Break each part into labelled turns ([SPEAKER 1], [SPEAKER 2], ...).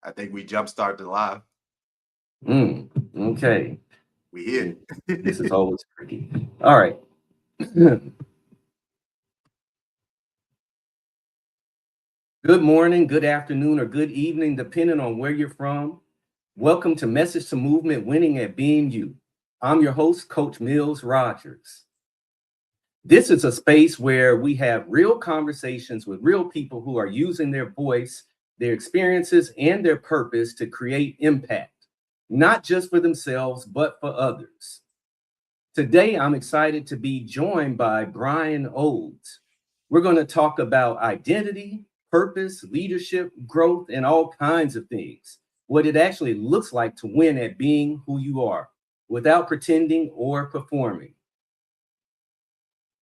[SPEAKER 1] I think we jumpstart the live.
[SPEAKER 2] Okay.
[SPEAKER 1] We here.
[SPEAKER 2] This is always tricky. All right. Good morning, good afternoon, or good evening, depending on where you're from. Welcome to Message to Movement Winning at Being You. I'm your host, Coach Mills Rogers. This is a space where we have real conversations with real people who are using their voice, their experiences, and their purpose to create impact, not just for themselves, but for others. Today, I'm excited to be joined by Brian Olds. We're going to talk about identity, purpose, leadership, growth, and all kinds of things. What it actually looks like to win at being who you are without pretending or performing.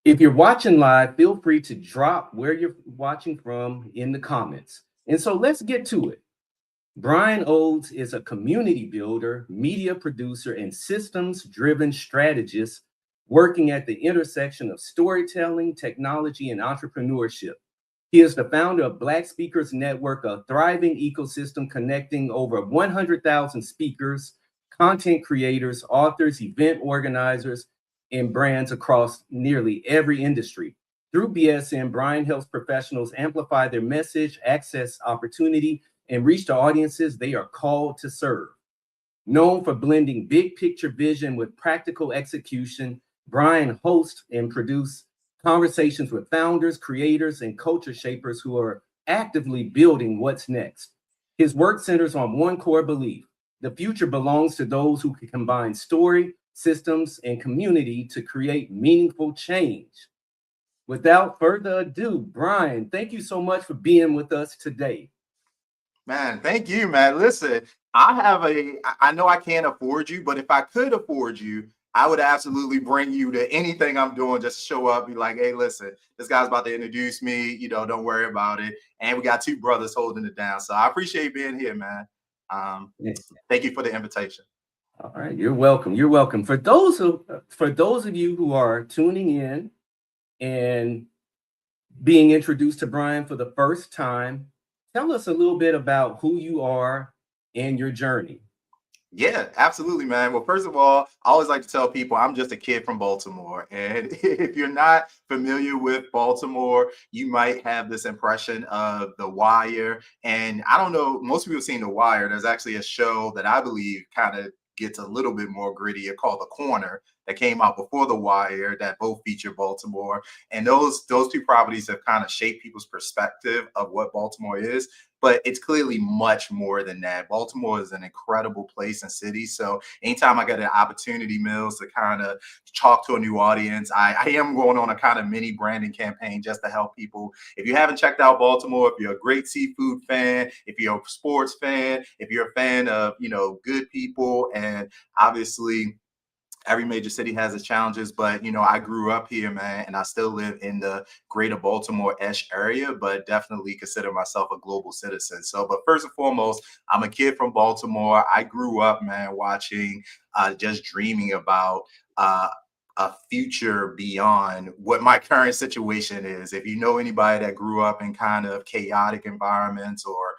[SPEAKER 2] If you're watching live, feel free to drop where you're watching from in the comments. And so let's get to it. Brian Olds is a community builder, media producer, and systems-driven strategist working at the intersection of storytelling, technology, and entrepreneurship. He is the founder of Black Speakers Network, a thriving ecosystem connecting over 100,000 speakers, content creators, authors, event organizers, and brands across nearly every industry. Through BSN, Brian helps professionals amplify their message, access opportunity, and reach the audiences they are called to serve. Known for blending big picture vision with practical execution, Brian hosts and produces conversations with founders, creators, and culture shapers who are actively building what's next. His work centers on one core belief: the future belongs to those who can combine story, systems, and community to create meaningful change. Without further ado, Brian, thank you so much for being with us today.
[SPEAKER 1] Man, thank you, man. Listen, I know I can't afford you, but if I could afford you, I would absolutely bring you to anything I'm doing, just show up, be like, hey, listen, this guy's about to introduce me, don't worry about it. And we got two brothers holding it down. So I appreciate being here, man. Um,
[SPEAKER 2] Yeah.
[SPEAKER 1] Thank you for the invitation.
[SPEAKER 2] All right, you're welcome. You're welcome. For those of you who are tuning in and being introduced to Brian for the first time, tell us a little bit about who you are and your journey.
[SPEAKER 1] Yeah, absolutely, man. Well, first of all, I always like to tell people I'm just a kid from Baltimore. And if you're not familiar with Baltimore, you might have this impression of The Wire. And I don't know, most people have seen The Wire. There's actually a show that I believe kind of gets a little bit more gritty called The Corner that came out before The Wire that both feature Baltimore. And those two properties have kind of shaped people's perspective of what Baltimore is, but it's clearly much more than that. Baltimore is an incredible place and city. So anytime I get an opportunity, Mills, to kind of talk to a new audience, I am going on a kind of mini branding campaign just to help people. If you haven't checked out Baltimore, if you're a great seafood fan, if you're a sports fan, if you're a fan of, good people, and obviously every major city has its challenges, but I grew up here, man, and I still live in the greater Baltimore-ish area, but definitely consider myself a global citizen. So, but first and foremost, I'm a kid from Baltimore. I grew up, man, watching, just dreaming about uh, a future beyond what my current situation is. If you know anybody that grew up in kind of chaotic environments or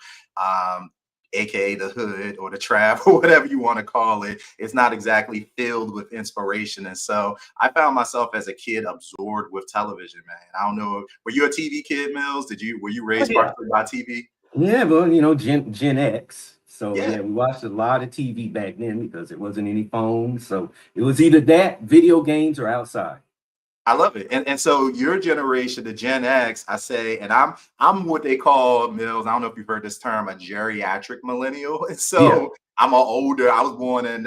[SPEAKER 1] aka the hood or the trap or whatever you want to call it, it's not exactly filled with inspiration. And so I found myself as a kid absorbed with television, man. I don't know, were you a TV kid, Mills? Were you
[SPEAKER 2] Oh
[SPEAKER 1] raised
[SPEAKER 2] yeah,
[SPEAKER 1] partially by TV?
[SPEAKER 2] yeah, well, Gen X. So
[SPEAKER 1] Yeah.
[SPEAKER 2] yeah, we watched a lot of TV back then because there wasn't any phones. So it was either that, video games, or outside.
[SPEAKER 1] I love it. And so your generation, the Gen X, I say, and I'm what they call, Mills, I don't know if you've heard this term, a geriatric millennial. And
[SPEAKER 2] Yeah.
[SPEAKER 1] so I was born in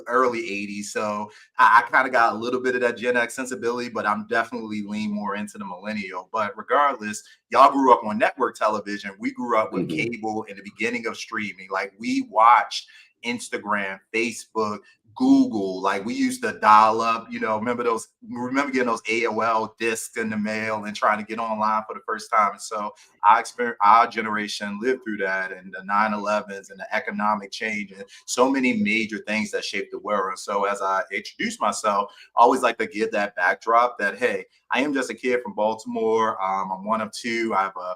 [SPEAKER 1] early 80s. So I kind of got a little bit of that Gen X sensibility, but I'm definitely lean more into the millennial. But regardless, y'all grew up on network television. We grew up with
[SPEAKER 2] Mhm.
[SPEAKER 1] cable in the beginning of streaming. Like we watched Instagram, Facebook, Google. Like we used to dial up, remember getting those AOL discs in the mail and trying to get online for the first time. And so our generation lived through that, and the 9/11s and the economic change and so many major things that shaped the world. And so as I introduce myself, I always like to give that backdrop that, hey, I am just a kid from Baltimore. I'm one of two. I have a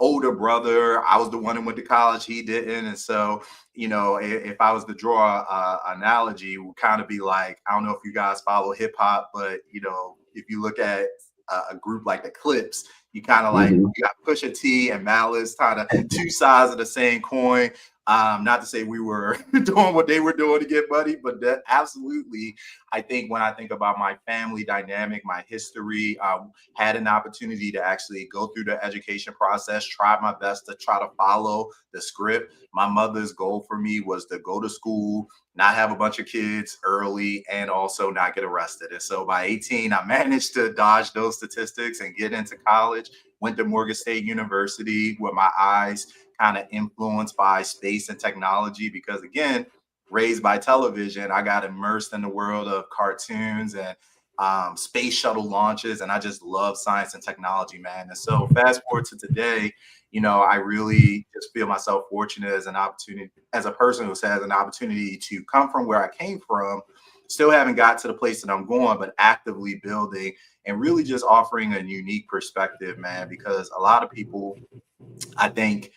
[SPEAKER 1] older brother. I was the one who went to college. He didn't. And so, if I was to draw a analogy, it would kind of be like, I don't know if you guys follow hip hop, but, if you look at a group like the Clips, you kind of like,
[SPEAKER 2] Mhm.
[SPEAKER 1] you got Pusha T and Malice, kind of two sides of the same coin. Not to say we were doing what they were doing to get money, but that absolutely, I think when I think about my family dynamic, my history, had an opportunity to actually go through the education process, tried my best to try to follow the script. My mother's goal for me was to go to school, not have a bunch of kids early, and also not get arrested. And so by 18, I managed to dodge those statistics and get into college. Went to Morgan State University with my eyes kind of influenced by space and technology because, again, raised by television, I got immersed in the world of cartoons and space shuttle launches, and I just love science and technology, man. And so fast forward to today, I really just feel myself fortunate as an opportunity, as a person who has an opportunity to come from where I came from, still haven't got to the place that I'm going, but actively building and really just offering a unique perspective, man, because a lot of people, I think,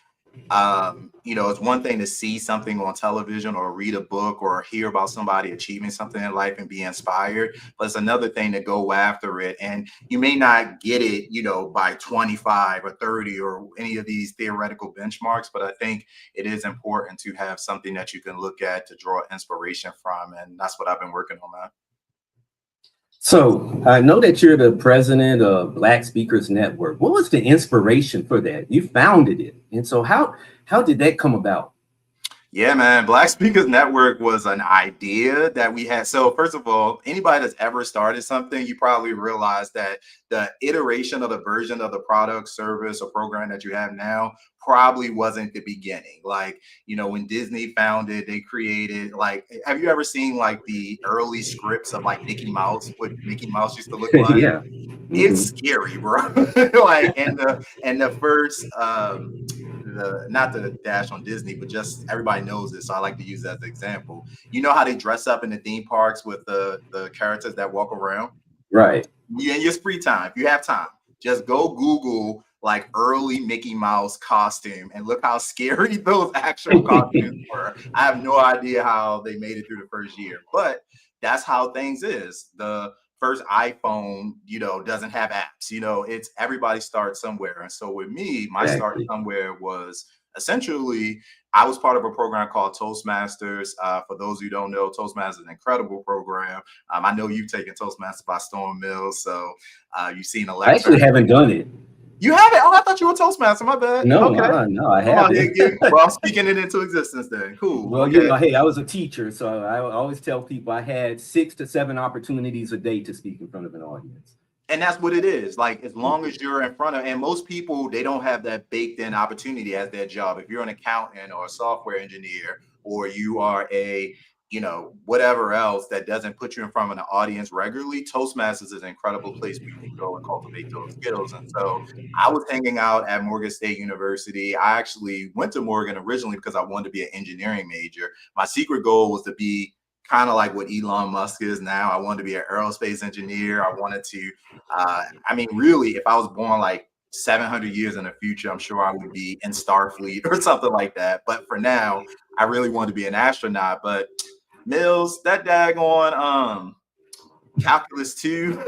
[SPEAKER 1] it's one thing to see something on television or read a book or hear about somebody achieving something in life and be inspired, but it's another thing to go after it. And you may not get it, by 25 or 30 or any of these theoretical benchmarks, but I think it is important to have something that you can look at to draw inspiration from. And that's what I've been working on, man.
[SPEAKER 2] So I know that you're the president of Black Speakers Network. What was the inspiration for that? You founded it, and so how did that come about?
[SPEAKER 1] Yeah, man. Black Speakers Network was an idea that we had. So, first of all, anybody that's ever started something, you probably realize that the iteration of the version of the product, service, or program that you have now probably wasn't the beginning. Like, when Disney founded, they created, like, have you ever seen like the early scripts of like Mickey Mouse, what Mickey Mouse used to look like?
[SPEAKER 2] Yeah.
[SPEAKER 1] It's
[SPEAKER 2] Hmm.
[SPEAKER 1] scary, bro. Like, and the first the not the dash on Disney, but just everybody knows it. So I like to use that as an example. You know how they dress up in the theme parks with the characters that walk around?
[SPEAKER 2] Right.
[SPEAKER 1] You in your free time, if you have time, just go Google like early Mickey Mouse costume and look how scary those actual costumes were. I have no idea how they made it through the first year, but that's how things is. The first iPhone, doesn't have apps. It's everybody starts somewhere. And so with me, my start
[SPEAKER 2] Exactly.
[SPEAKER 1] somewhere was essentially I was part of a program called Toastmasters. For those who don't know, Toastmasters is an incredible program. I know you've taken Toastmasters by Storm Mills, so you've seen a
[SPEAKER 2] I
[SPEAKER 1] lecture.
[SPEAKER 2] actually haven't done it.
[SPEAKER 1] You have it? Oh, I thought you were Toastmaster. My bad.
[SPEAKER 2] No,
[SPEAKER 1] Okay.
[SPEAKER 2] no, I
[SPEAKER 1] I'm out here
[SPEAKER 2] haven't.
[SPEAKER 1] getting, well, I'm speaking it into existence then. Cool.
[SPEAKER 2] Well,
[SPEAKER 1] Okay.
[SPEAKER 2] hey, I was a teacher, so I always tell people I had 6 to 7 opportunities a day to speak in front of an audience.
[SPEAKER 1] And that's what it is. Like, as long
[SPEAKER 2] Mhm.
[SPEAKER 1] as you're in front of, and most people, they don't have that baked in opportunity as their job. If you're an accountant or a software engineer, or you are a, whatever else that doesn't put you in front of an audience regularly, Toastmasters is an incredible place where you can go and cultivate those skills. And so I was hanging out at Morgan State University. I actually went to Morgan originally because I wanted to be an engineering major. My secret goal was to be kind of like what Elon Musk is now. I wanted to be an aerospace engineer. I wanted to really, if I was born like 700 years in the future, I'm sure I would be in Starfleet or something like that. But for now, I really want to be an astronaut. But Mills, that daggone calculus two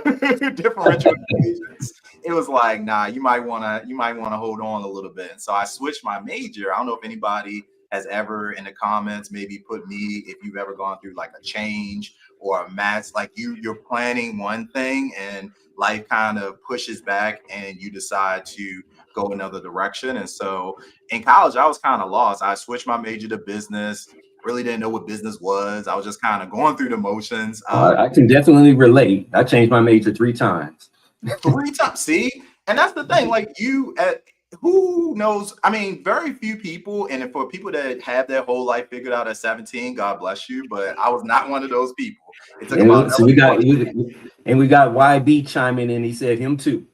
[SPEAKER 1] differential equations, it was like, nah, you might want to hold on a little bit. And so I switched my major. I don't know if anybody has ever in the comments maybe put me, if you've ever gone through like a change or a maths, like you're planning one thing and life kind of pushes back and you decide to go another direction. And so in college, I was kind of lost. I switched my major to business. Really didn't know what business was. I was just kind of going through the motions.
[SPEAKER 2] I can definitely relate. I changed my major 3 times.
[SPEAKER 1] 3 times. See, and that's the thing. Like who knows? I mean, very few people, and for people that have their whole life figured out at 17, God bless you. But I was not one of those people. It took about
[SPEAKER 2] And so
[SPEAKER 1] 11 months.
[SPEAKER 2] we got YB chiming in. He said him too.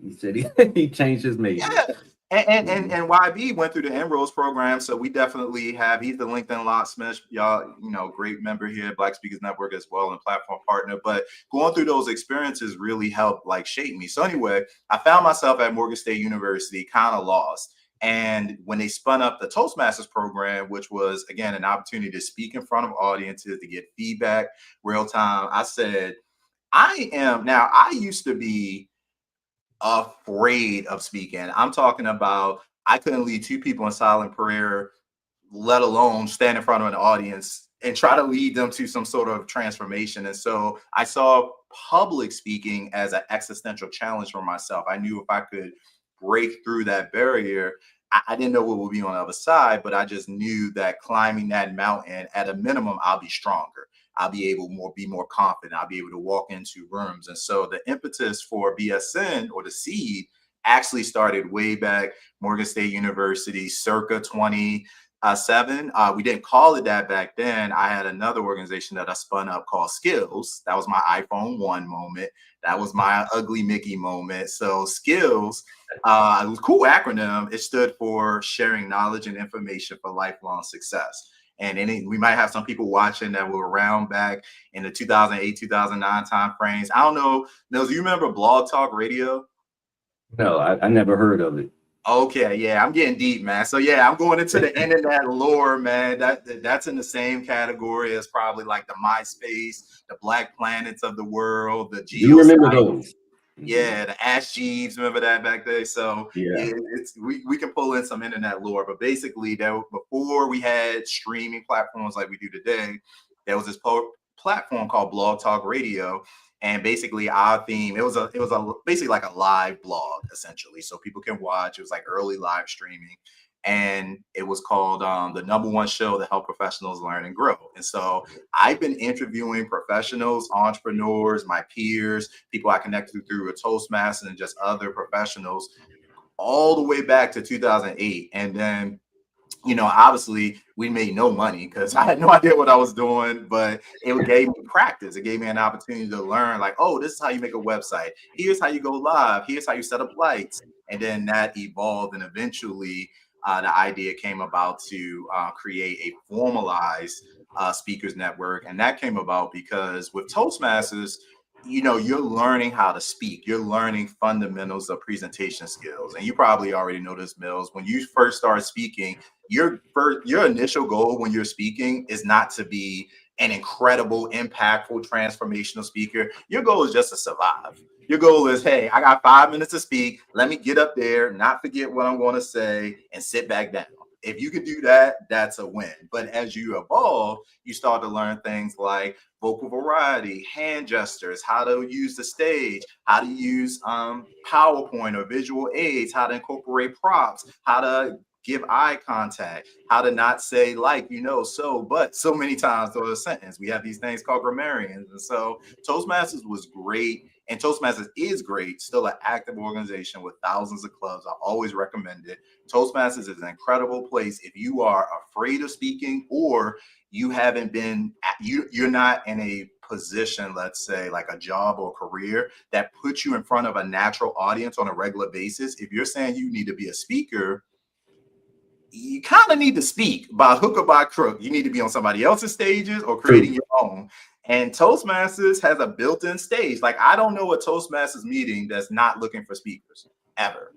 [SPEAKER 2] He said he changed his major.
[SPEAKER 1] Yeah, And YB went through the Enrolls program, so we definitely have. He's the LinkedIn locksmith, y'all. Great member here, Black Speakers Network as well, and platform partner. But going through those experiences really helped like shape me. So anyway, I found myself at Morgan State University, kind of lost. And when they spun up the Toastmasters program, which was again an opportunity to speak in front of audiences, to get feedback real time, I said, I am now. I used to be afraid of speaking. I'm talking about I couldn't lead two people in silent prayer, let alone stand in front of an audience and try to lead them to some sort of transformation. And so I saw public speaking as an existential challenge for myself. I knew if I could break through that barrier, I didn't know what would be on the other side, but I just knew that climbing that mountain, at a minimum, I'll be stronger. I'll be able be more confident. I'll be able to walk into rooms. And so the impetus for BSN, or the seed, actually started way back Morgan State University, circa 2007. We didn't call it that back then. I had another organization that I spun up called Skills. That was my iPhone 1 moment. That was my ugly Mickey moment. So Skills, it was a cool acronym. It stood for Sharing Knowledge and Information for Lifelong Success. And we might have some people watching that were around back in the 2008, 2009 time frames. I don't know. Nils, you remember Blog Talk Radio?
[SPEAKER 2] No, I never heard of it.
[SPEAKER 1] Okay, yeah, I'm getting deep, man. So yeah, I'm going into the internet lore, man. That's in the same category as probably like the MySpace, the Black Planets of the world, the
[SPEAKER 2] You remember
[SPEAKER 1] Geosite.
[SPEAKER 2] those?
[SPEAKER 1] Yeah, the Ash Jeeves, remember that back there? So
[SPEAKER 2] Yeah.
[SPEAKER 1] it's we can pull in some internet lore, but basically, before we had streaming platforms like we do today, there was this platform called Blog Talk Radio, and basically our theme it was a basically like a live blog essentially, so people can watch. It was like early live streaming, and it was called the number one show to help professionals learn and grow. And so I've been interviewing professionals, entrepreneurs, my peers, people I connected through a Toastmaster, and just other professionals all the way back to 2008. And then, obviously we made no money because I had no idea what I was doing, but it gave me practice. It gave me an opportunity to learn, like, oh, this is how you make a website. Here's how you go live. Here's how you set up lights. And then that evolved, and eventually the idea came about to create a formalized speakers network. And that came about because with Toastmasters, you're learning how to speak. You're learning fundamentals of presentation skills. And you probably already know this, Mills. When you first start speaking, your initial goal when you're speaking is not to be an incredible, impactful, transformational speaker. Your goal is just to survive. Your goal is, hey, I got 5 minutes to speak. Let me get up there, not forget what I'm going to say, and sit back down. If you can do that, that's a win. But as you evolve, you start to learn things like vocal variety, hand gestures, how to use the stage, how to use PowerPoint or visual aids, how to incorporate props, how to give eye contact, how to not say like, but so many times through a sentence. We have these things called grammarians. And so Toastmasters was great. And Toastmasters is great, still an active organization with thousands of clubs. I always recommend it. Toastmasters is an incredible place if you are afraid of speaking, or you haven't been, you're not in a position, let's say like a job or career that puts you in front of a natural audience on a regular basis. If you're saying you need to be a speaker, you kind of need to speak by hook or by crook. You need to be on somebody else's stages or creating your own. And Toastmasters has a built-in stage. Like, I don't know a Toastmasters meeting that's not looking for speakers ever.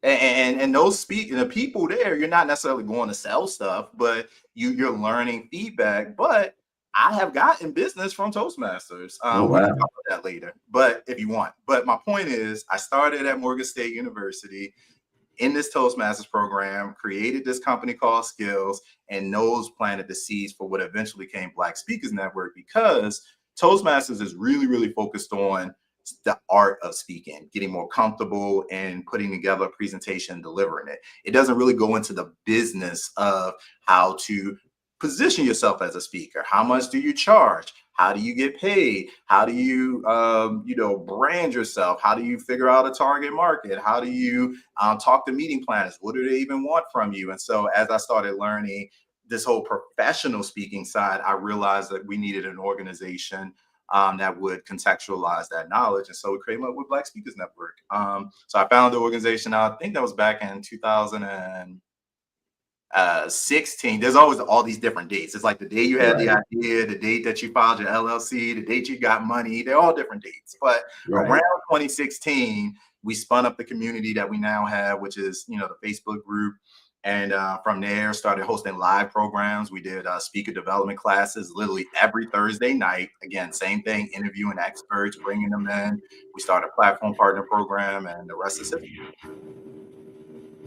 [SPEAKER 1] And those the people there, you're not necessarily going to sell stuff, but you're learning feedback. But I have gotten business from Toastmasters.
[SPEAKER 2] Oh,
[SPEAKER 1] We can
[SPEAKER 2] wow.
[SPEAKER 1] talk about that later, but if you want. But my point is, I started at Morgan State University in this Toastmasters program, created this company called Skills, and those planted the seeds for what eventually became Black Speakers Network, because Toastmasters is really, really focused on the art of speaking, getting more comfortable and putting together a presentation and delivering it. It doesn't really go into the business of how to position yourself as a speaker. How much do you charge? How do you get paid? How do you, brand yourself? How do you figure out a target market? How do you talk to meeting planners? What do they even want from you? And so as I started learning this whole professional speaking side, I realized that we needed an organization that would contextualize that knowledge. And so we came up with Black Speakers Network. So I founded the organization, I think that was back in 2016. There's always all these different dates. It's like the day you had the idea, the date that you filed your LLC, the date you got money. They're all different dates. But around 2016, we spun up the community that we now have, which is, you know, the Facebook group. And from there, started hosting live programs. We did speaker development classes literally every Thursday night. Again, same thing, interviewing experts, bringing them in. We started a platform partner program, and the rest is history.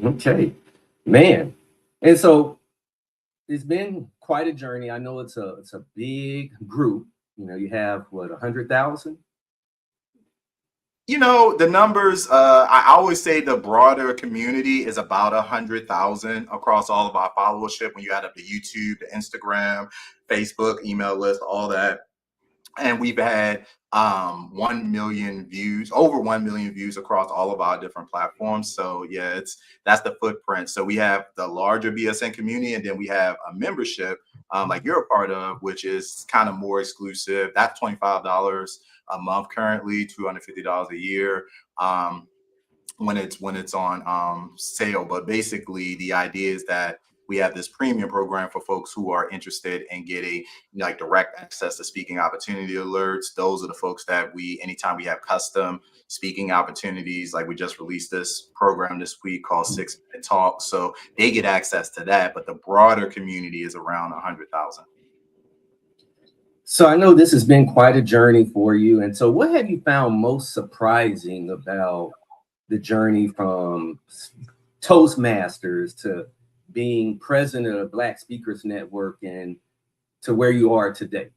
[SPEAKER 2] Okay, man. And so it's been quite a journey. I know it's a big group. You know, you have what, 100,000?
[SPEAKER 1] You know, the numbers, I always say the broader community is about 100,000 across all of our followership. When you add up the YouTube, the Instagram, Facebook, email list, all that. And we've had 1 million views, over 1 million views across all of our different platforms. So yeah, that's the footprint. So we have the larger BSN community, and then we have a membership like you're a part of, which is kind of more exclusive. That's $25 a month currently, $250 a year. When it's on sale. But basically the idea is that we have this premium program for folks who are interested in getting like direct access to speaking opportunity alerts. Those are the folks that anytime we have custom speaking opportunities, like we just released this program this week called 6 Minute Talk. So they get access to that, but the broader community is around 100,000.
[SPEAKER 2] So I know this has been quite a journey for you. And so what have you found most surprising about the journey from Toastmasters to being president of Black Speakers Network and to where you are today?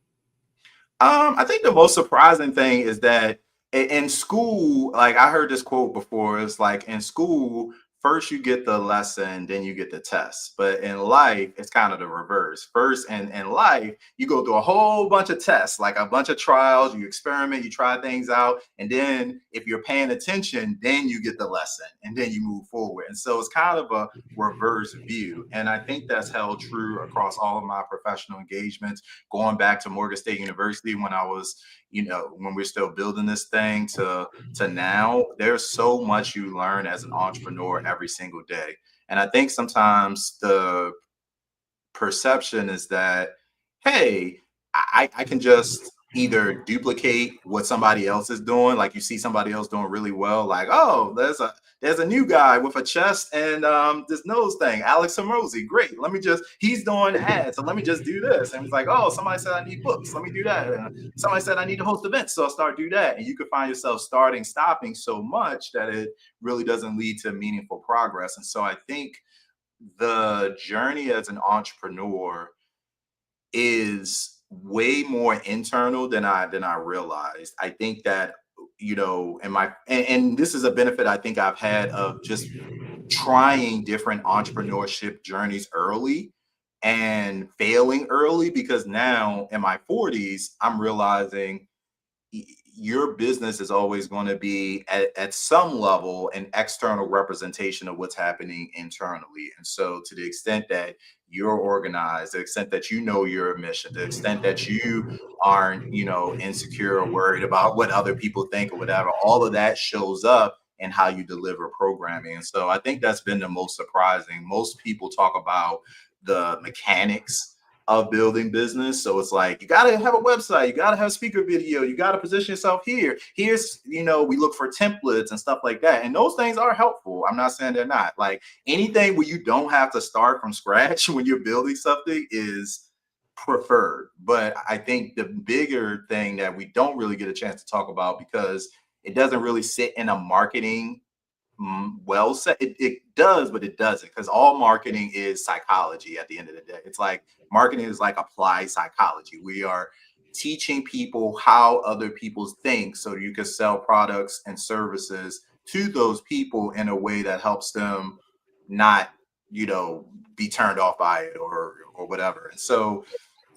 [SPEAKER 1] I think the most surprising thing is that in school, like I heard this quote before, it's like in school, first you get the lesson, then you get the test. But in life, it's kind of the reverse. First, in life, you go through a whole bunch of tests, like a bunch of trials, you experiment, you try things out. And then if you're paying attention, then you get the lesson and then you move forward. And so it's kind of a reverse view. And I think that's held true across all of my professional engagements, going back to Morgan State University when I was, you know, when we're still building this thing to now. There's so much you learn as an entrepreneur every single day. And I think sometimes the perception is that, hey, I can just either duplicate what somebody else is doing. Like you see somebody else doing really well, like, oh, there's a new guy with a chest and this nose thing, Alex Hormozy, great. He's doing ads, so let me just do this. And it's like, oh, somebody said I need books, let me do that. And somebody said I need to host events, so I'll start do that. And you could find yourself stopping so much that it really doesn't lead to meaningful progress. And so I think the journey as an entrepreneur is way more internal than I realized. I think that, you know, and this is a benefit I think I've had of just trying different entrepreneurship journeys early and failing early, because now in my 40s, I'm realizing your business is always going to be at some level an external representation of what's happening internally. And so to the extent that you're organized, the extent that you know your mission, the extent that you aren't, you know, insecure or worried about what other people think or whatever, all of that shows up in how you deliver programming. And so I think that's been the most surprising. Most people talk about the mechanics of building business. So it's like, you got to have a website, you got to have speaker video, you got to position yourself here. Here's, you know, we look for templates and stuff like that. And those things are helpful. I'm not saying they're not. Like anything where you don't have to start from scratch when you're building something is preferred. But I think the bigger thing that we don't really get a chance to talk about, because it doesn't really sit in a marketing well said, it does, but it doesn't, because all marketing is psychology at the end of the day. It's like marketing is like applied psychology. We are teaching people how other people think so you can sell products and services to those people in a way that helps them not, you know, be turned off by it or whatever. And so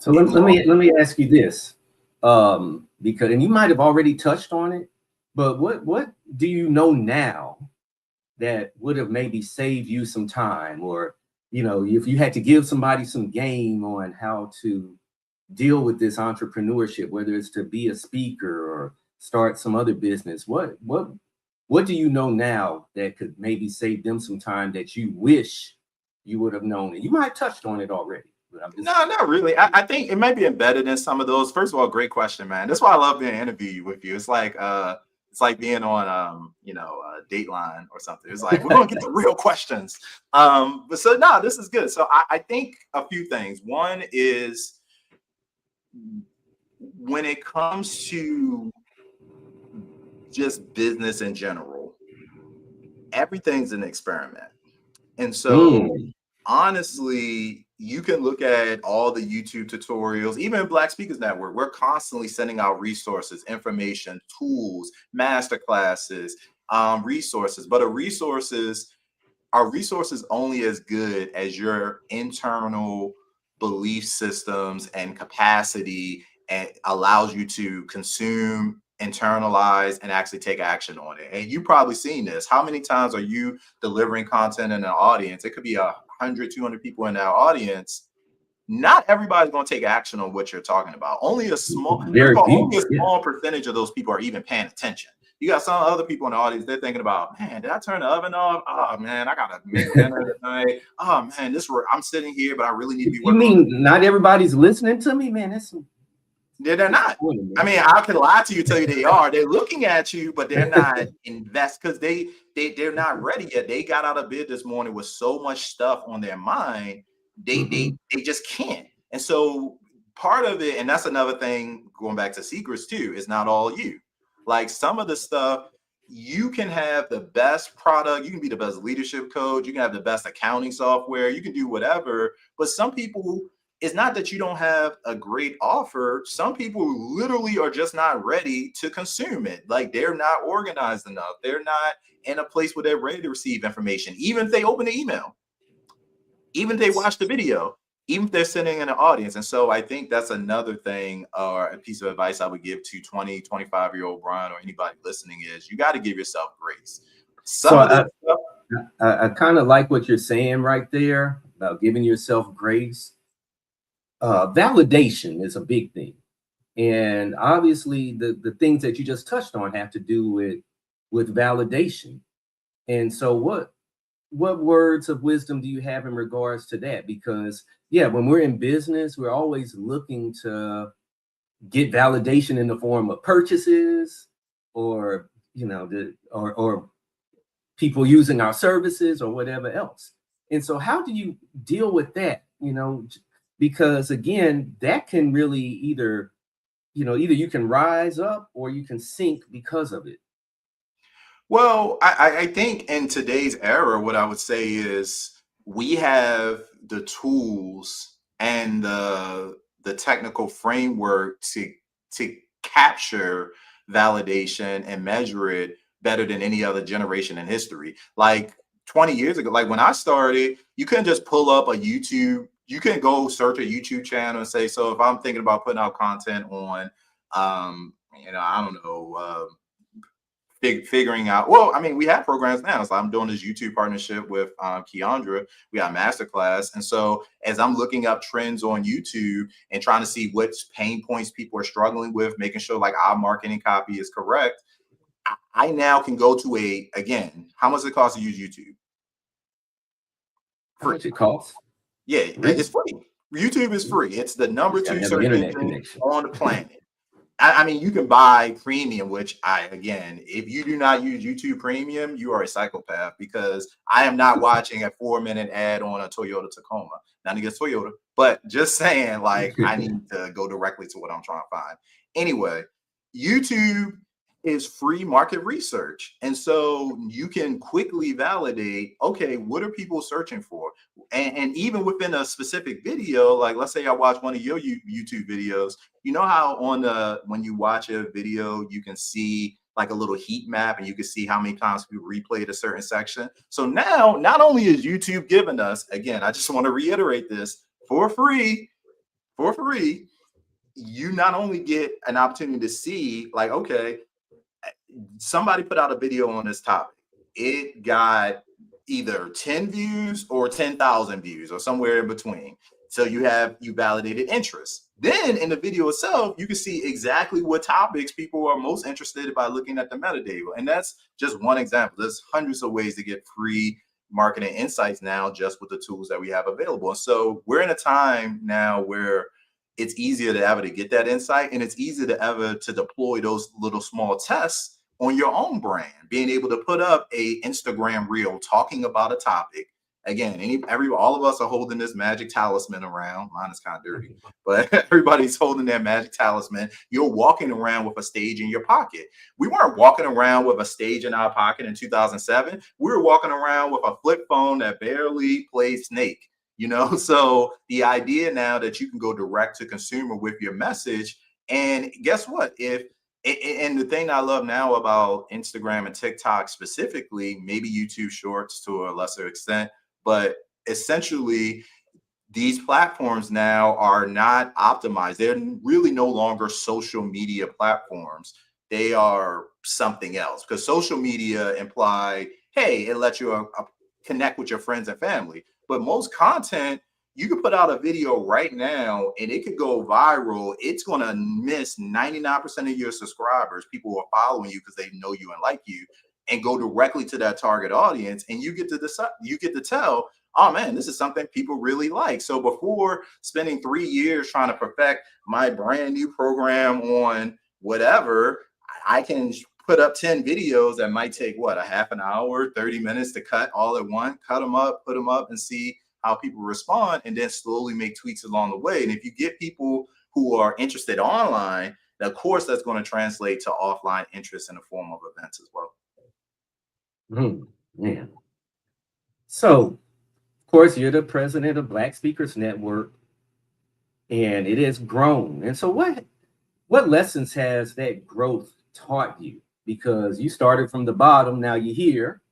[SPEAKER 2] let me ask you this, because, and you might have already touched on it, but what do you know now that would have maybe saved you some time? Or, you know, if you had to give somebody some game on how to deal with this entrepreneurship, whether it's to be a speaker or start some other business? What do you know now that could maybe save them some time that you wish you would have known? And you might have touched on it already, but I'm just
[SPEAKER 1] No, not really. I think it might be embedded in some of those. First of all, great question, man. That's why I love being interviewed with you. It's like being on Dateline or something. It's like we're gonna get the real questions. But so no, this is good. So I think a few things. One is when it comes to just business in general, everything's an experiment. And so honestly, you can look at all the YouTube tutorials, even Black Speakers Network. We're constantly sending out resources, information, tools, master classes, resources. But our resources only as good as your internal belief systems and capacity, and allows you to consume, internalize, and actually take action on it. And you've probably seen this. How many times are you delivering content in an audience? It could be 100, 200 people in our audience. Not everybody's going to take action on what you're talking about. Only a small, first
[SPEAKER 2] very
[SPEAKER 1] of all,
[SPEAKER 2] few.
[SPEAKER 1] only a small percentage of those people are even paying attention. You got some other people in the audience, they're thinking about, man, did I turn the oven off? Oh man, I gotta make dinner tonight. Oh man, I'm sitting here, but I really need to be
[SPEAKER 2] You
[SPEAKER 1] working on
[SPEAKER 2] mean not everybody's listening to me, man? That's
[SPEAKER 1] they're not. I mean, I can lie to you, tell you they are. They're looking at you, but they're not invest because they're not ready yet. They got out of bed this morning with so much stuff on their mind, they just can't. And so part of it, and that's another thing going back to secrets too, is not all you. Like some of the stuff, you can have the best product, you can be the best leadership coach, you can have the best accounting software, you can do whatever, but some people, it's not that you don't have a great offer. Some people literally are just not ready to consume it. Like they're not organized enough. They're not in a place where they're ready to receive information. Even if they open the email, even if they watch the video, even if they're sitting in an audience. And so I think that's another thing or a piece of advice I would give to 20, 25-year-old Brian or anybody listening is you got to give yourself grace.
[SPEAKER 2] So
[SPEAKER 1] Some of this stuff.
[SPEAKER 2] I kind of like what you're saying right there about giving yourself grace. Validation is a big thing. And obviously the things that you just touched on have to do with validation. And so what words of wisdom do you have in regards to that? Because yeah, when we're in business, we're always looking to get validation in the form of purchases or or people using our services or whatever else. And so how do you deal with that? Because again, that can really either you can rise up or you can sink because of it.
[SPEAKER 1] Well, I think in today's era, what I would say is we have the tools and the technical framework to capture validation and measure it better than any other generation in history. Like 20 years ago, like when I started, you couldn't just pull up a YouTube. You can go search a YouTube channel and say, so if I'm thinking about putting out content on, I don't know. Figuring out, well, I mean, we have programs now. So I'm doing this YouTube partnership with Keandra. We got a masterclass. And so as I'm looking up trends on YouTube and trying to see which pain points people are struggling with, making sure like our marketing copy is correct, I now can go to again, how much does it cost to use YouTube?
[SPEAKER 2] How much it costs?
[SPEAKER 1] Yeah,
[SPEAKER 2] Really?
[SPEAKER 1] it's free. YouTube is free. It's the number 2
[SPEAKER 2] Have an
[SPEAKER 1] search
[SPEAKER 2] internet
[SPEAKER 1] engine
[SPEAKER 2] connection.
[SPEAKER 1] on the planet. I mean, you can buy premium, which again, if you do not use YouTube Premium, you are a psychopath because I am not watching a 4-minute ad on a Toyota Tacoma. Not against Toyota, but just saying, like, I need to go directly to what I'm trying to find. Anyway, YouTube is free market research. And so you can quickly validate, okay, what are people searching for? And even within a specific video, like let's say I watch one of your YouTube videos, you know how when you watch a video, you can see like a little heat map and you can see how many times people replayed a certain section. So now, not only is YouTube giving us, again, I just want to reiterate this, for free, you not only get an opportunity to see like, okay, somebody put out a video on this topic. It got either 10 views or 10,000 views or somewhere in between. So you validated interest. Then in the video itself, you can see exactly what topics people are most interested in by looking at the metadata. And that's just one example. There's hundreds of ways to get free marketing insights now just with the tools that we have available. And so we're in a time now where it's easier to ever to get that insight, and it's easier to ever to deploy those little small tests on your own brand, being able to put up a Instagram reel talking about a topic. Again, all of us are holding this magic talisman around. Mine is kind of dirty, but everybody's holding their magic talisman. You're walking around with a stage in your pocket. We weren't walking around with a stage in our pocket in 2007. We were walking around with a flip phone that barely played Snake. So the idea now that you can go direct to consumer with your message, and guess what? And the thing I love now about Instagram and TikTok specifically, maybe YouTube Shorts to a lesser extent, but essentially these platforms now are not optimized. They're really no longer social media platforms. They are something else, because social media implied, hey, it lets you connect with your friends and family. But most content, you could put out a video right now and it could go viral. It's going to miss 99% of your subscribers, people who are following you because they know you and like you, and go directly to that target audience. And you get to decide, you get to tell, oh man, this is something people really like. So before spending 3 years trying to perfect my brand new program on whatever, I can put up 10 videos that might take a half an hour, 30 minutes to cut all at once, cut them up, put them up and see how people respond, and then slowly make tweaks along the way. And if you get people who are interested online, then of course that's going to translate to offline interest in the form of events as well.
[SPEAKER 2] Yeah. So, of course, you're the president of Black Speakers Network, and it has grown. And so what lessons has that growth taught you? Because you started from the bottom, now you're here.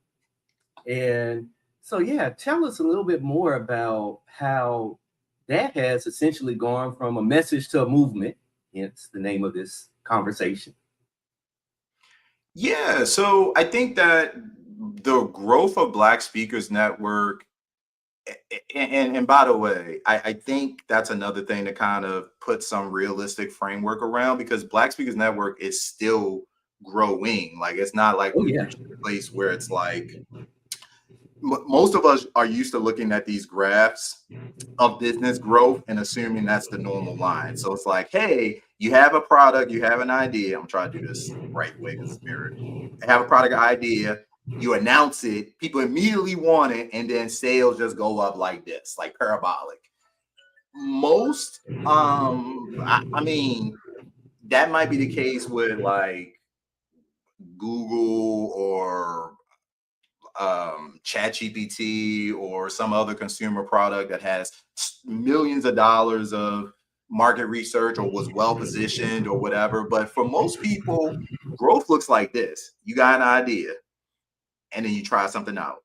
[SPEAKER 2] And so, yeah, tell us a little bit more about how that has essentially gone from a message to a movement, hence the name of this conversation.
[SPEAKER 1] Yeah, so I think that the growth of Black Speakers Network, and by the way, I think that's another thing to kind of put some realistic framework around, because Black Speakers Network is still growing. Like, it's not like we've reached a place where it's like most of us are used to looking at these graphs of business growth and assuming that's the normal line. So it's like, hey, you have a product, you have an idea. I'm trying to do this the right way because it's mirrored. I have a product idea, you announce it, people immediately want it, and then sales just go up like this, like parabolic. Most, I mean, that might be the case with like Google or ChatGPT or some other consumer product that has millions of dollars of market research or was well positioned or whatever. But for most people, growth looks like this. You got an idea and then you try something out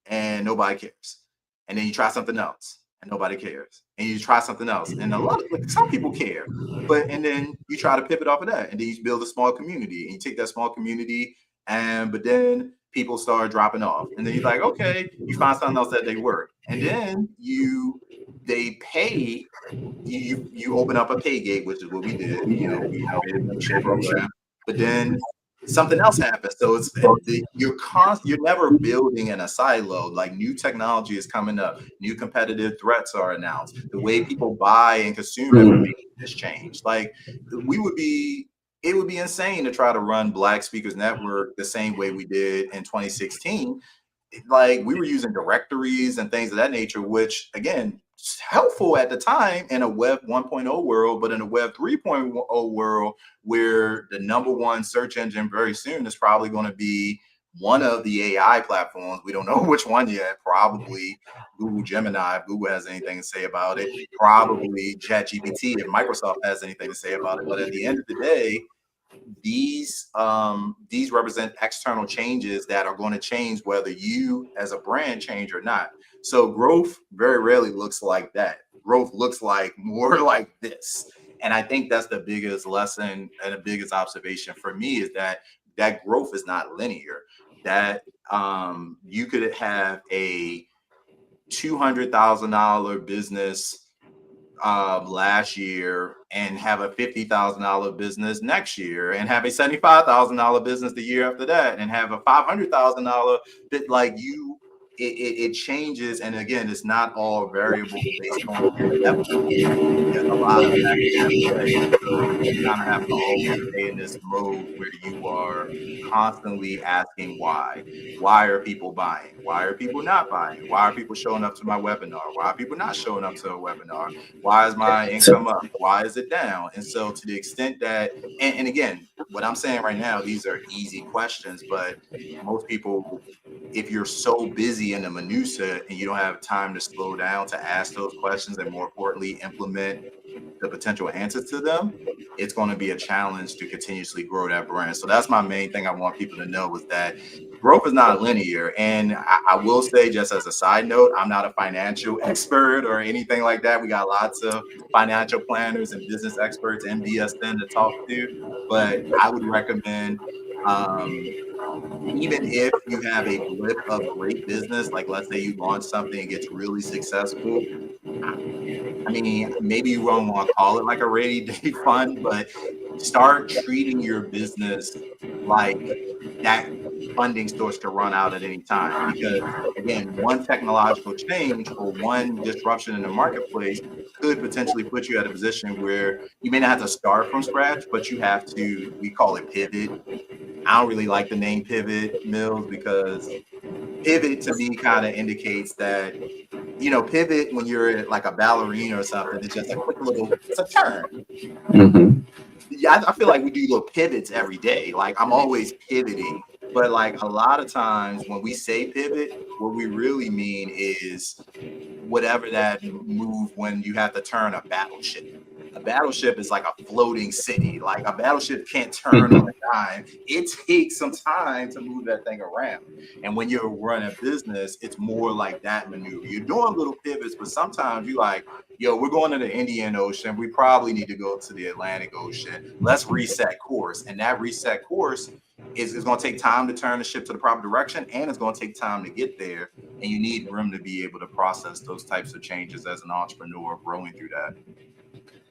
[SPEAKER 1] and nobody cares. And then you try something else and nobody cares. And you try something else. And a lot of, like, some people care, and then you try to pivot off of that. And then you build a small community and you take that small community, but then people start dropping off. And then you're like, okay, you find something else that they work. And then they pay you open up a pay gate, which is what we did. We created a membership program, but then something else happens. So you're never building in a silo. Like, new technology is coming up, new competitive threats are announced. The way people buy and consume information has changed. Like, it would be insane to try to run Black Speakers Network the same way we did in 2016. Like, we were using directories and things of that nature, which again, helpful at the time in a web 1.0 world, but in a web 3.0 world where the number one search engine very soon is probably going to be one of the AI platforms. We don't know which one yet. Probably Google Gemini, if Google has anything to say about it. Probably ChatGPT, if Microsoft has anything to say about it. But at the end of the day, these represent external changes that are going to change whether you as a brand change or not. So growth very rarely looks like that. Growth looks like more like this. And I think that's the biggest lesson and the biggest observation for me, is that growth is not linear. That you could have a $200,000 business last year and have a $50,000 business next year and have a $75,000 business the year after that and have a $500,000 bit. Like you, it changes. And again, it's not all variable based on the effort. There's a lot of factors at play. So you kind of have to always stay in this mode where you are constantly asking why. Why are people buying? Why are people not buying? Why are people showing up to my webinar? Why are people not showing up to a webinar? Why is my
[SPEAKER 2] So,
[SPEAKER 1] income up? Why is it down? And so to the extent that, and again, what I'm saying right now, these are easy questions, but most people, if you're so busy in the minutia and you don't have time to slow down to ask those questions and more importantly, implement the potential answers to them, it's going to be a challenge to continuously grow that brand. So that's my main thing I want people to know is that growth is not linear. And I will say, just as a side note, I'm not a financial expert or anything like that. We got lots of financial planners and business experts and BSN to talk to, but I would recommend, um, even if you have a blip of great business, like let's say you launch something and gets really successful, I mean, maybe you won't want to call it like a rainy day fund, but start treating your business like that funding source to run out at any time. Because again, one technological change or one disruption in the marketplace could potentially put you at a position where you may not have to start from scratch, but you have to, we call it pivot. I don't really like the name pivot, Mills, because pivot to me kind of indicates that, pivot when you're like a ballerina or something, it's just a quick little, it's a turn.
[SPEAKER 2] mhm.
[SPEAKER 1] Yeah, I feel like we do little pivots every day. Like I'm always pivoting, but like a lot of times when we say pivot, what we really mean is whatever that move when you have to turn a battleship. A battleship is like a floating city. Like a battleship can't turn on a dime. It takes some time to move that thing around. And when you're running a business, it's more like that maneuver. You're doing little pivots, but sometimes you like, yo, we're going to the Indian Ocean. We probably need to go to the Atlantic Ocean. Let's reset course. And that reset course is going to take time to turn the ship to the proper direction, and it's going to take time to get there. And you need room to be able to process those types of changes as an entrepreneur growing through that.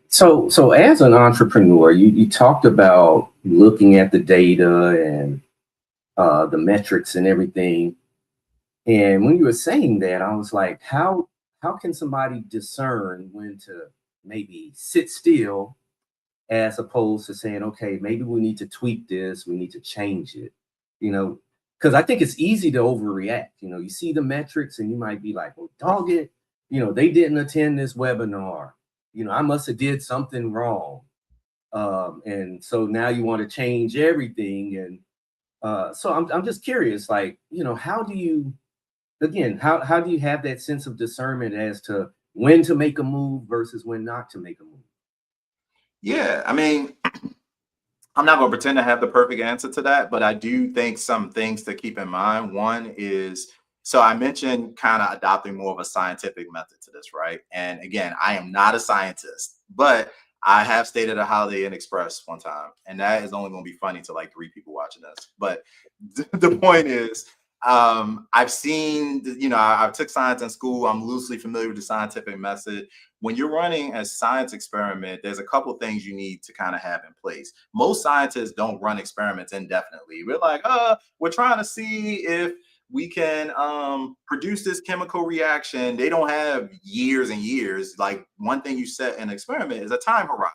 [SPEAKER 2] So as an entrepreneur, you talked about looking at the data and the metrics and everything. And when you were saying that, I was like, how can somebody discern when to maybe sit still as opposed to saying, okay, maybe we need to tweak this, we need to change it, you know? Because I think it's easy to overreact. You see the metrics and you might be like, well, dog it, they didn't attend this webinar. I must have did something wrong. And so now you want to change everything. And so I'm just curious, like, how do you, again, how do you have that sense of discernment as to when to make a move versus when not to make a move?
[SPEAKER 1] Yeah, I mean, I'm not going to pretend to have the perfect answer to that, but I do think some things to keep in mind. One is, so I mentioned kind of adopting more of a scientific method to this, right? And again, I am not a scientist, but I have stated a Holiday Inn Express one time, and that is only going to be funny to like 3 people watching this. But the point is, I've seen, I took science in school. I'm loosely familiar with the scientific method. When you're running a science experiment, there's a couple things you need to kind of have in place. Most scientists don't run experiments indefinitely. We're like, we're trying to see if we can produce this chemical reaction. They don't have years and years. Like one thing you set in an experiment is a time horizon.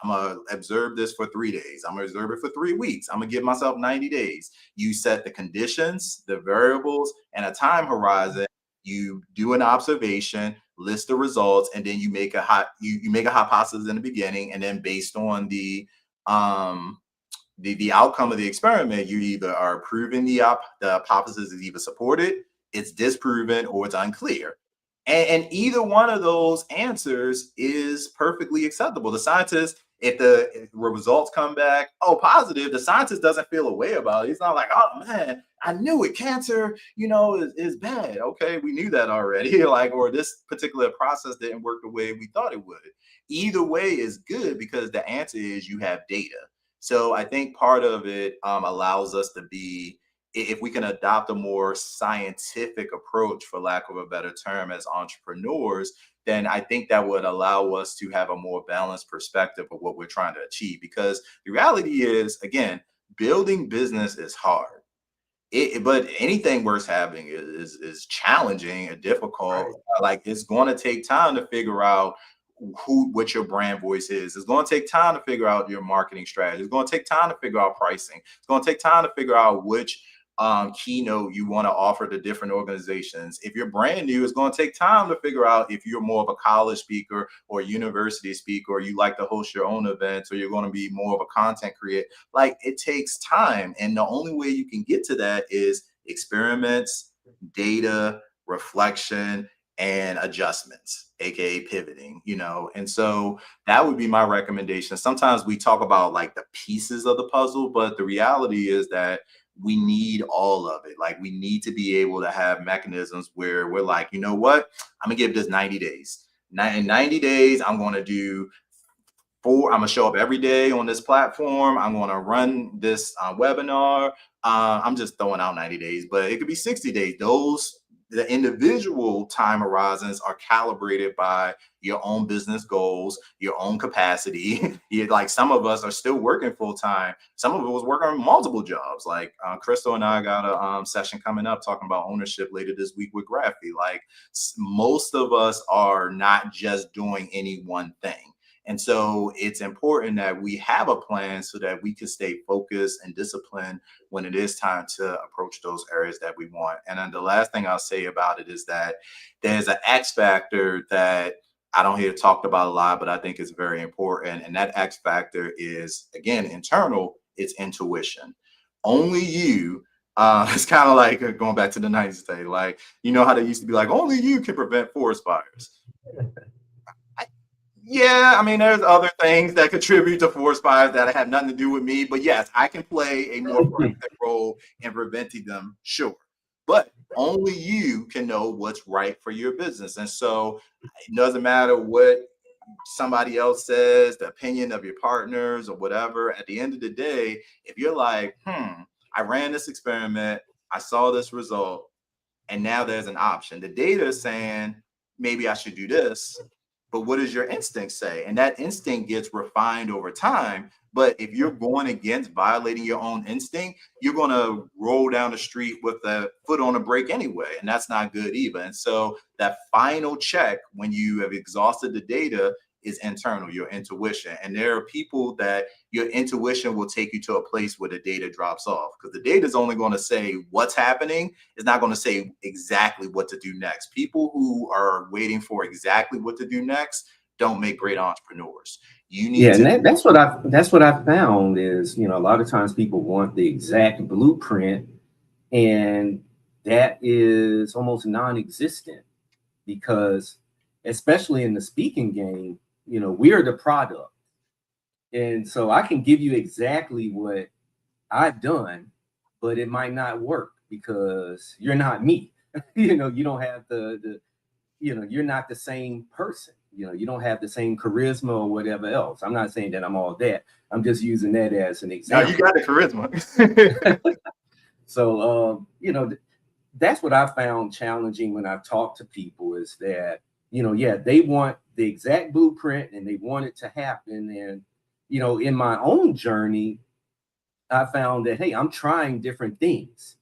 [SPEAKER 1] I'm gonna observe this for 3 days. I'm gonna observe it for 3 weeks. I'm gonna give myself 90 days. You set the conditions, the variables, and a time horizon. You do an observation, list the results, and then you make you make a hypothesis in the beginning, and then based on um the outcome of the experiment, you either are proving the hypothesis is either supported, it's disproven, or it's unclear. And either one of those answers is perfectly acceptable. The scientist, if the results come back, oh, positive, the scientist doesn't feel a way about it. He's not like, oh man, I knew it. Cancer, is bad. Okay, we knew that already. Like, or this particular process didn't work the way we thought it would. Either way is good because the answer is you have data. So I think part of it allows us to be if we can adopt a more scientific approach, for lack of a better term, as entrepreneurs, then I think that would allow us to have a more balanced perspective of what we're trying to achieve. Because the reality is, again, building business is hard. But anything worth having is challenging and
[SPEAKER 2] Right.
[SPEAKER 1] difficult. Like, it's going to take time to figure out what your brand voice is. It's going to take time to figure out your marketing strategy. It's going to take time to figure out pricing. It's going to take time to figure out which keynote you want to offer to different organizations. If you're brand new, it's going to take time to figure out if you're more of a college speaker or a university speaker, or you like to host your own events, or you're going to be more of a content creator. Like, it takes time. And the only way you can get to that is experiments, data, reflection, and adjustments, aka pivoting, and so that would be my recommendation. Sometimes we talk about like the pieces of the puzzle, but the reality is that we need all of it. Like, we need to be able to have mechanisms where we're like, you know what, I'm gonna give this 90 days. In 90 days, I'm going to do I'm gonna show up every day on this platform. I'm gonna run this webinar. I'm just throwing out 90 days, but it could be 60 days. The individual time horizons are calibrated by your own business goals, your own capacity. Like, some of us are still working full time. Some of us working on multiple jobs. Like, Crystal and I got a session coming up talking about ownership later this week with Graphy. Like, most of us are not just doing any one thing. And so it's important that we have a plan so that we can stay focused and disciplined when it is time to approach those areas that we want. And then the last thing I'll say about it is that there's an X factor that I don't hear talked about a lot, but I think is very important. And that X factor is, again, internal. It's intuition. Only you. It's kind of like going back to the 90s day. Like, how they used to be like, only you can prevent forest fires. Yeah, I mean, there's other things that contribute to forest fires that have nothing to do with me. But yes, I can play a more proactive role in preventing them, sure. But only you can know what's right for your business. And so it doesn't matter what somebody else says, the opinion of your partners or whatever. At the end of the day, if you're like, I ran this experiment, I saw this result, and now there's an option. The data is saying maybe I should do this, but what does your instinct say? And that instinct gets refined over time. But if you're going against violating your own instinct, you're going to roll down the street with the foot on the brake anyway. And that's not good either. And so that final check, when you have exhausted the data, is internal, your intuition. And there are people that your intuition will take you to a place where the data drops off, because the data is only going to say what's happening. It's not going to say exactly what to do next. People who are waiting for exactly what to do next don't make great entrepreneurs. You need to.
[SPEAKER 2] And that's what I found is, a lot of times people want the exact blueprint, and that is almost non-existent, because especially in the speaking game, we're the product. And so I can give you exactly what I've done, but it might not work because you're not me. You don't have you're not the same person. You don't have the same charisma or whatever else. I'm not saying that I'm all that. I'm just using that as an example.
[SPEAKER 1] No, you got the charisma.
[SPEAKER 2] So, that's what I found challenging when I talk to people, is that, they want the exact blueprint and they want it to happen. And, in my own journey, I found that, hey, I'm trying different things.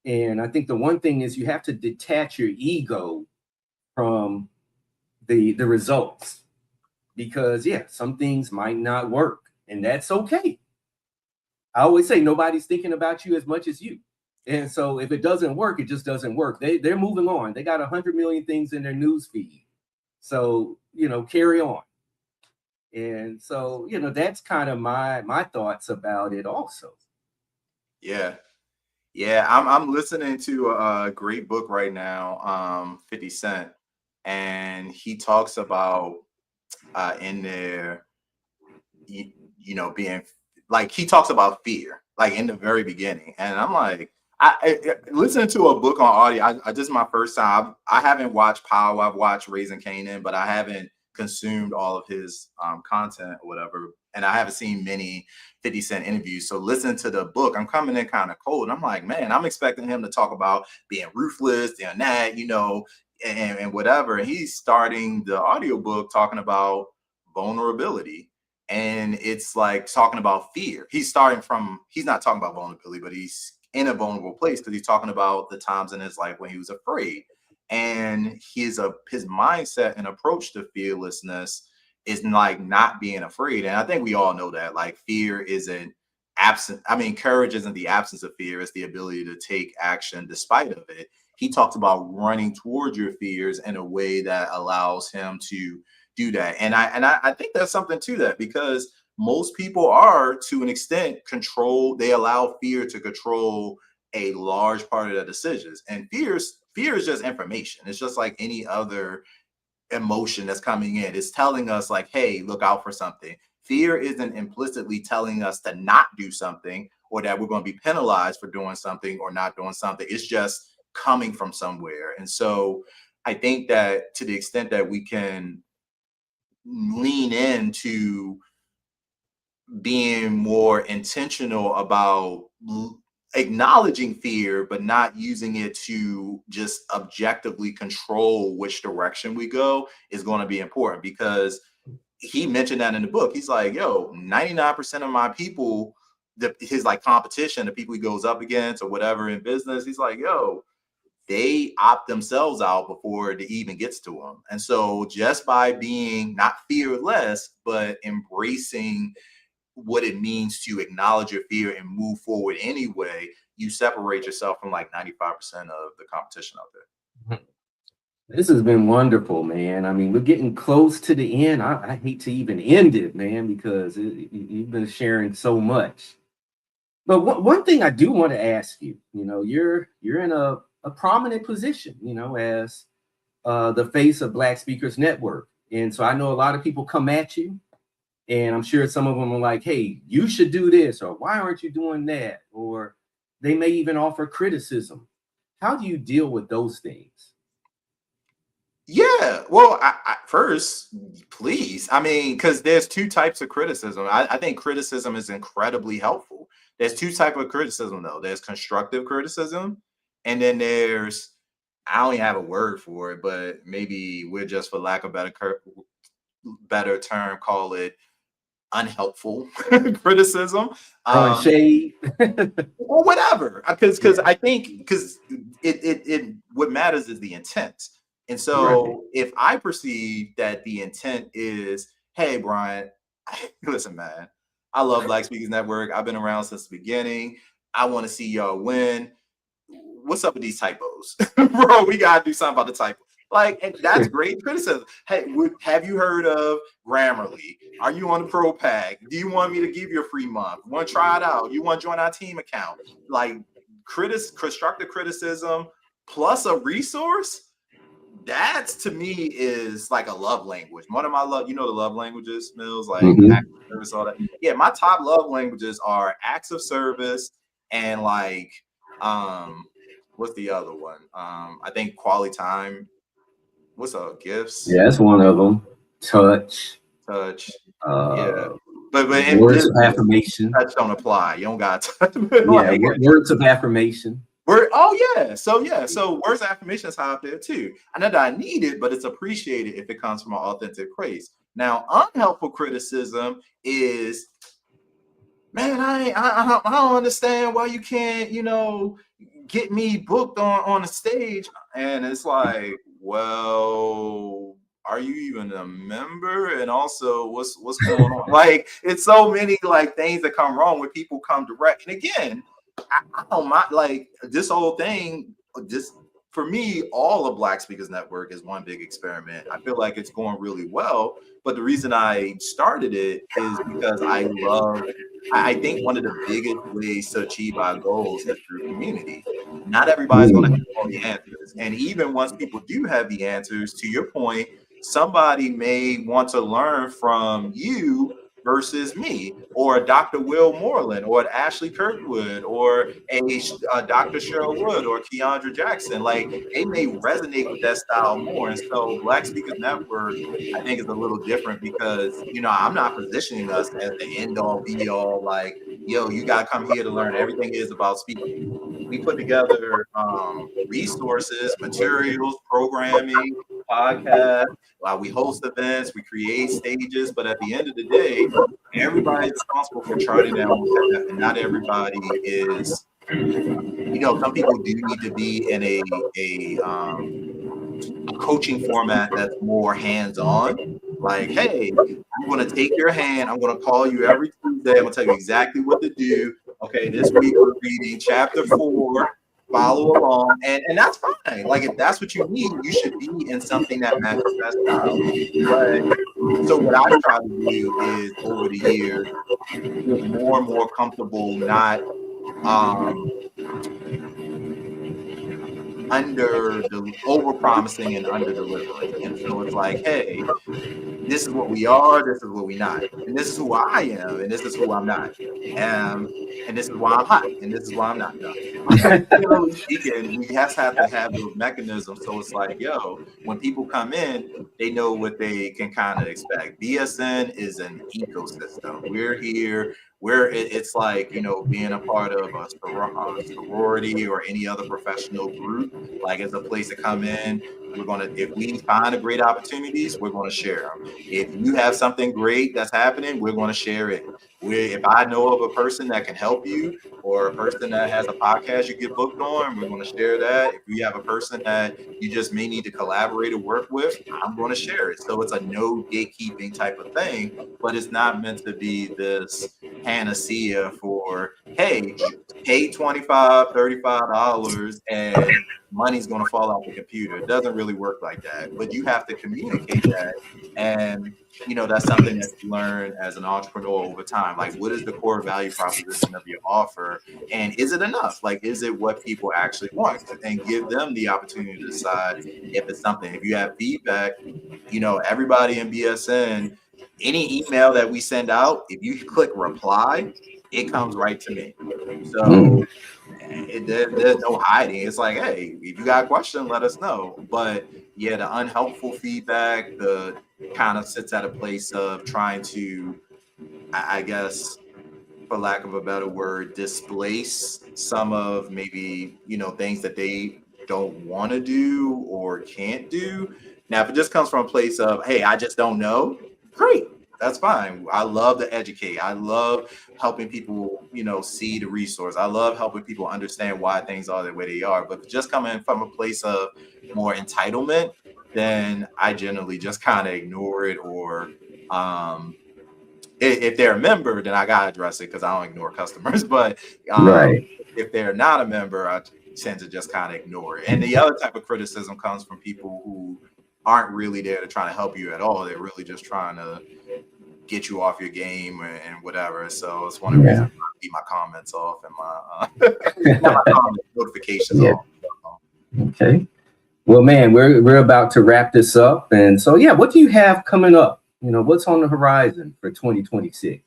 [SPEAKER 2] And I think the one thing is you have to detach your ego from the results, because some things might not work, and that's okay. I always say nobody's thinking about you as much as you. And so if it doesn't work, it just doesn't work. They're moving on. They got 100 million things in their news feed. So, carry on. And so, that's kind of my thoughts about it also.
[SPEAKER 1] Yeah. Yeah, I'm listening to a great book right now, 50 Cent, and he talks about in there, being like, he talks about fear, like in the very beginning, and I'm like, I listening to a book on audio. I this is my first time. I haven't watched Powell. I've watched Raising Canaan, but I haven't consumed all of his content or whatever. and I haven't seen many 50 Cent interviews. So listening to the book, I'm coming in kind of cold. And I'm like, man, I'm expecting him to talk about being ruthless and that, and whatever. And he's starting the audiobook talking about vulnerability. And it's like talking about fear. He's not talking about vulnerability, but he's in a vulnerable place because he's talking about the times in his life when he was afraid. And his mindset and approach to fearlessness is like not being afraid. And I think we all know that like fear isn't absent. I mean, courage isn't the absence of fear, it's the ability to take action despite of it. He talks about running towards your fears in a way that allows him to do that. And I think there's something to that because most people are to an extent controlled. They allow fear to control a large part of their decisions. And fear is just information. It's just like any other emotion that's coming in. It's telling us like, hey, look out for something. Fear isn't implicitly telling us to not do something or that we're going to be penalized for doing something or not doing something. It's just coming from somewhere. And so I think that to the extent that we can lean into being more intentional about acknowledging fear, but not using it to just objectively control which direction we go is going to be important because he mentioned that in the book. He's like, yo, 99% of my people, his like competition, the people he goes up against or whatever in business, he's like, yo, they opt themselves out before it even gets to them. And so just by being not fearless, but embracing what it means to acknowledge your fear and move forward anyway, you separate yourself from like 95% of the competition out there.
[SPEAKER 2] This has been wonderful, man. I mean, we're getting close to the end. I hate to even end it, man, because you've been sharing so much. But one thing I do want to ask you, you're in a prominent position, as the face of Black Speakers Network. And so I know a lot of people come at you, and I'm sure some of them are like, hey, you should do this, or why aren't you doing that? Or they may even offer criticism. How do you deal with those things?
[SPEAKER 1] Yeah, well, first, please. I mean, because there's two types of criticism. I think criticism is incredibly helpful. There's two types of criticism, though. There's constructive criticism, and then there's, I don't even have a word for it, but maybe we're just, for lack of better term, call it unhelpful criticism.
[SPEAKER 2] Shade.
[SPEAKER 1] Or whatever. Because I think it what matters is the intent. And so if I perceive that the intent is, hey, Brian, listen, man, I love Black Speakers Network. I've been around since the beginning. I want to see y'all win. What's up with these typos? Bro, we got to do something about the typos. Like, and that's great criticism. Hey, have you heard of Grammarly? Are you on the Pro Pack? Do you want me to give you a free month? Want to try it out? You want to join our team account? Like, constructive criticism plus a resource, that to me is like a love language. One of my the love languages, Mills, like acts of service, all that. Yeah, my top love languages are acts of service and like what's the other one? I think quality time. What's up? Gifts.
[SPEAKER 2] Yeah, that's one of them. Touch.
[SPEAKER 1] Yeah. But
[SPEAKER 2] words of affirmation.
[SPEAKER 1] Touch don't apply. You don't got touch.
[SPEAKER 2] Yeah, words of affirmation.
[SPEAKER 1] So words of affirmation is high up there too. I know that I need it, but it's appreciated if it comes from an authentic place. Now, unhelpful criticism is, man, I don't understand why you can't, get me booked on a stage. And it's like, well, are you even a member? And also, what's going on? Like, it's so many like things that come wrong when people come direct. And again, I don't mind, like, this whole thing, just for me, all of Black Speakers Network is one big experiment. I feel like it's going really well. But the reason I started it is because I think one of the biggest ways to achieve our goals is through community. Not everybody's going to have all the answers. And even once people do have the answers, to your point, somebody may want to learn from you versus me, or a Dr. Will Moreland, or an Ashley Kirkwood, or a Dr. Cheryl Wood, or Keandra Jackson. Like, they may resonate with that style more. And so Black Speakers Network, I think, is a little different because, I'm not positioning us as the end all be all, like, yo, you got to come here to learn everything is about speaking. We put together resources, materials, programming, podcasts. We host events, we create stages, but at the end of the day, everybody's responsible for charting their own path, and not everybody is. Some people do need to be in a coaching format that's more hands-on. Like, hey, I'm going to take your hand. I'm going to call you every Tuesday. I'm going to tell you exactly what to do. Okay, this week we're reading chapter 4. Follow along, and that's fine. Like, if that's what you need, you should be in something that matches that style. But so what I've tried to do is, over the years, get more and more comfortable not over promising and under delivering. And so it's like, hey, this is what we are, this is what we not, and this is who I am, and this is who I'm not. And this is why I'm hot, and this is why I'm not. No. Generally speaking, we just have to have those mechanisms. So it's like, yo, when people come in, they know what they can kind of expect. BSN is an ecosystem. We're here. It's like, being a part of a sorority or any other professional group. Like, it's a place to come in. If we find a great opportunities, we're going to share them. If you have something great that's happening, we're going to share it. If I know of a person that can help you, or a person that has a podcast you get booked on, we're going to share that. If you have a person that you just may need to collaborate or work with, I'm going to share it. So it's a no gatekeeping type of thing, but it's not meant to be this panacea for, hey, pay $25, $35 and money's going to fall out the computer. It doesn't really work like that, but you have to communicate that. And that's something that you learn as an entrepreneur over time. Like, what is the core value proposition of your offer? And is it enough? Like, is it what people actually want? And give them the opportunity to decide if it's something. If you have feedback, everybody in BSN, any email that we send out, if you click reply, it comes right to me. So there's no hiding. It's like, hey, if you got a question, let us know. But yeah, the unhelpful feedback, the kind of sits at a place of trying to, I guess, for lack of a better word, displace some of maybe, things that they don't want to do or can't do. Now, if it just comes from a place of, hey, I just don't know, great. That's fine. I love to educate. I love helping people, see the resource. I love helping people understand why things are the way they are. But just coming from a place of more entitlement, then I generally just kind of ignore it. Or if they're a member, then I gotta address it because I don't ignore customers. But
[SPEAKER 2] Right.
[SPEAKER 1] if they're not a member, I tend to just kind of ignore it. And the other type of criticism comes from people who aren't really there to try to help you at all. They're really just trying to get you off your game and whatever. So it's one of the reasons I keep my comments off and my notifications
[SPEAKER 2] Yeah.
[SPEAKER 1] off.
[SPEAKER 2] Okay. Well, man, we're about to wrap this up. And so, yeah, what do you have coming up? What's on the horizon for 2026?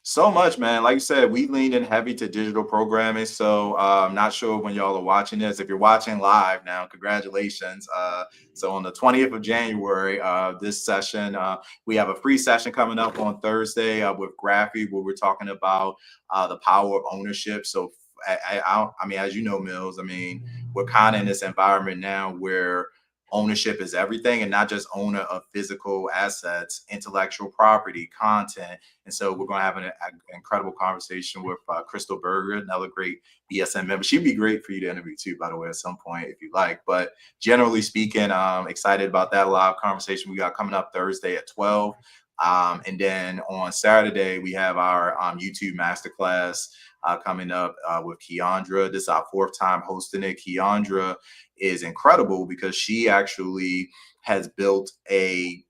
[SPEAKER 1] So much, man. Like you said, we lean in heavy to digital programming. So I'm not sure when y'all are watching this. If you're watching live now, congratulations. So on the 20th of January, this session, we have a free session coming up on Thursday with Graphy, where we're talking about the power of ownership. So I mean, as you know, Mills, I mean, we're kind of in this environment now where ownership is everything, and not just owner of physical assets, intellectual property, content. And so we're going to have an incredible conversation with Crystal Berger, another great BSN member. She'd be great for you to interview too, by the way, at some point if you like. But generally speaking, I'm excited about that live conversation we got coming up Thursday at 12. And then on Saturday, we have our YouTube masterclass coming up with Keandra. This is our 4th time hosting it. Keandra is incredible because she actually has built a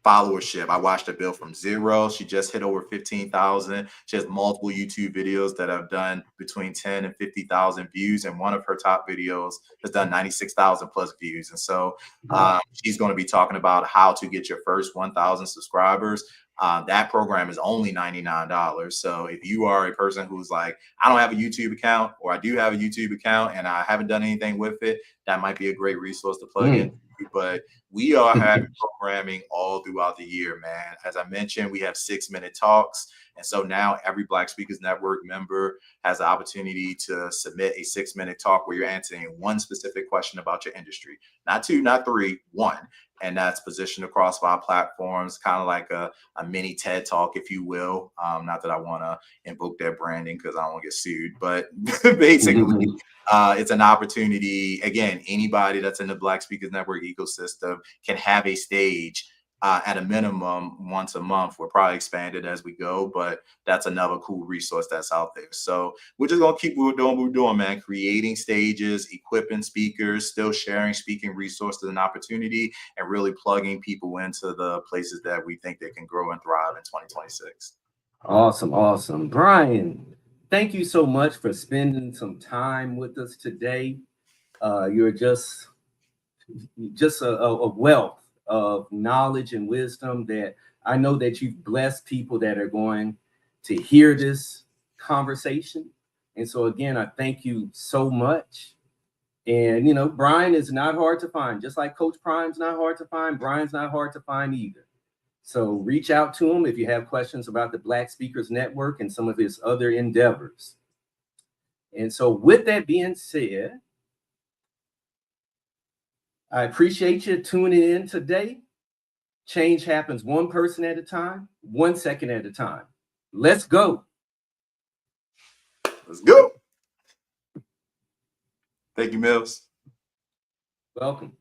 [SPEAKER 1] followership. I watched her build from 0. She just hit over 15,000. She has multiple YouTube videos that have done between 10 and 50,000 views. And one of her top videos has done 96,000 plus views. And so she's going to be talking about how to get your first 1,000 subscribers. That program is only $99. So if you are a person who's like, I don't have a YouTube account, or I do have a YouTube account and I haven't done anything with it, that might be a great resource to plug in. But we are having programming all throughout the year, man. As I mentioned, we have 6-minute talks. And so now every Black Speakers Network member has the opportunity to submit a 6-minute talk where you're answering one specific question about your industry. Not two, not three, one. And that's positioned across 5 platforms, kind of like a mini TED talk, if you will. Not that I want to invoke their branding because I don't want to get sued, but basically, it's an opportunity. Again, anybody that's in the Black Speakers Network ecosystem can have a stage at a minimum once a month. We'll probably expand it as we go, but that's another cool resource that's out there. So we're just gonna keep doing what we're doing, man. Creating stages, equipping speakers, still sharing speaking resources and opportunity, and really plugging people into the places that we think they can grow and thrive in 2026.
[SPEAKER 2] Awesome, awesome. Brian, thank you so much for spending some time with us today. You're just a wealth of knowledge and wisdom that I know that you've blessed people that are going to hear this conversation. And so again, I thank you so much. And you know, Brian is not hard to find, just like Coach Prime's not hard to find. Brian's not hard to find either. So reach out to him if you have questions about the Black Speakers Network and some of his other endeavors. And so with that being said, I appreciate you tuning in today. Change happens one person at a time, 1 second at a time. Let's go.
[SPEAKER 1] Let's go. Thank you, Mills.
[SPEAKER 2] Welcome.